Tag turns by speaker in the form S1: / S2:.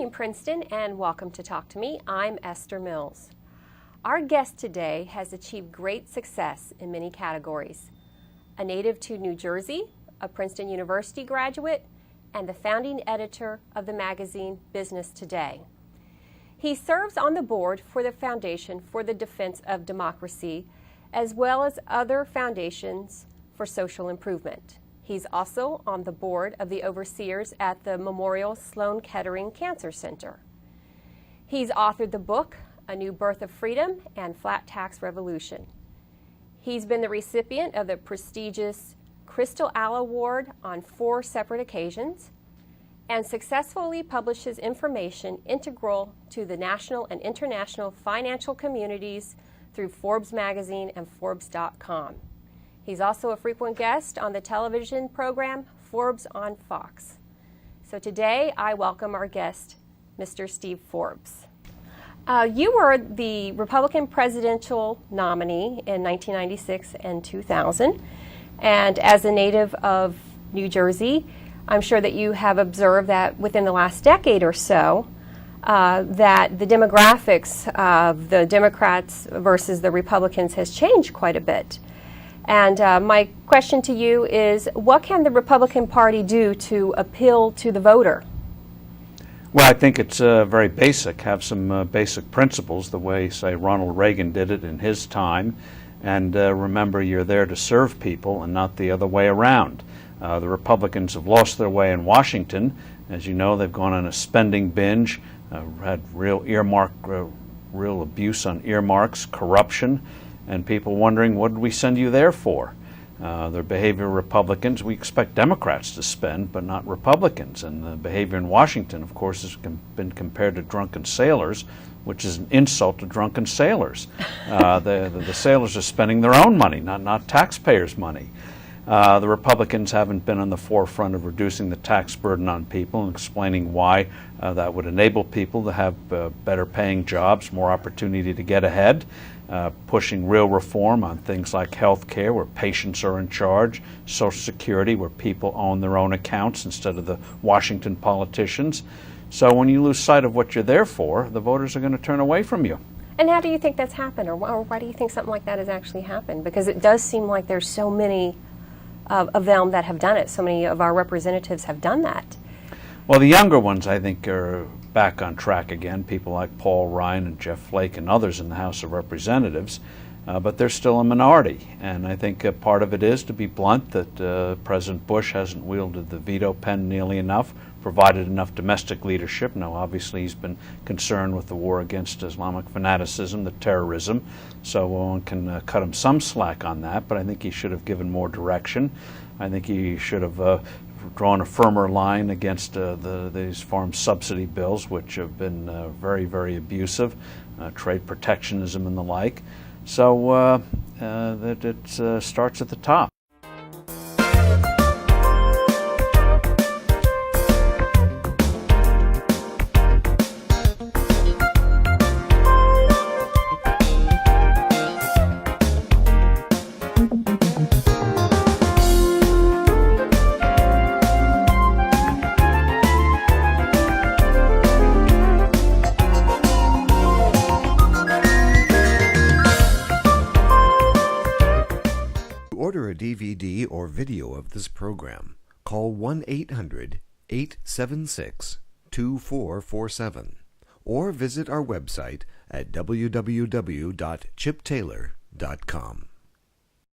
S1: morning, Princeton, and welcome to Talk to Me. I'm Esther Mills. Our guest today has achieved great success in many categories. A native to New Jersey, a Princeton University graduate, and the founding editor of the magazine Business Today. He serves on the board for the Foundation for the Defense of Democracy, as well as other foundations for social improvement. He's also on the board of the overseers at the Memorial Sloan Kettering Cancer Center. He's authored the book, A New Birth of Freedom and Flat Tax Revolution. He's been the recipient of the prestigious Crystal Owl Award on 4 separate occasions and successfully publishes information integral to the national and international financial communities through Forbes magazine and Forbes.com. He's also a frequent guest on the television program Forbes on Fox. So today I welcome our guest, Mr. Steve Forbes. You were the Republican presidential nominee in 1996 and 2000. And as a native of New Jersey, I'm sure that you have observed that within the last decade or so, that the demographics of the Democrats versus the Republicans has changed quite a bit. And my question to you is, what can the Republican Party do to appeal to the voter?
S2: Well, I think it's very basic, have some basic principles, the way, say, Ronald Reagan did it in his time. And remember, you're there to serve people and not the other way around. The Republicans have lost their way in Washington. As you know, they've gone on a spending binge, had real abuse on earmarks, corruption, and people wondering, what did we send you there for? Their behavior, Republicans, we expect Democrats to spend, but not Republicans. And the behavior in Washington, of course, has been compared to drunken sailors, which is an insult to drunken sailors. The sailors are spending their own money, not taxpayers' money. The Republicans haven't been on the forefront of reducing the tax burden on people and explaining why that would enable people to have better paying jobs, more opportunity to get ahead, pushing real reform on things like health care, where patients are in charge, Social Security, where people own their own accounts instead of the Washington politicians. So when you lose sight of what you're there for, the voters are going to turn away from you.
S1: And how do you think that's happened, or why do you think something like that has actually happened? Because it does seem like there's so many of them that have done it. So many of our representatives have done that.
S2: Well, the younger ones, I think, are back on track again, people like Paul Ryan and Jeff Flake and others in the House of Representatives, but they're still a minority. And I think part of it is, to be blunt, that President Bush hasn't wielded the veto pen nearly enough, provided enough domestic leadership. Now, obviously, he's been concerned with the war against Islamic fanaticism, the terrorism, so one can cut him some slack on that, but I think he should have given more direction. I think he should have drawn a firmer line against these farm subsidy bills, which have been very, very abusive, trade protectionism and the like. So that it starts at the top.
S3: Order a DVD or video of this program. Call 1-800-876-2447 or visit our website at www.chiptaylor.com.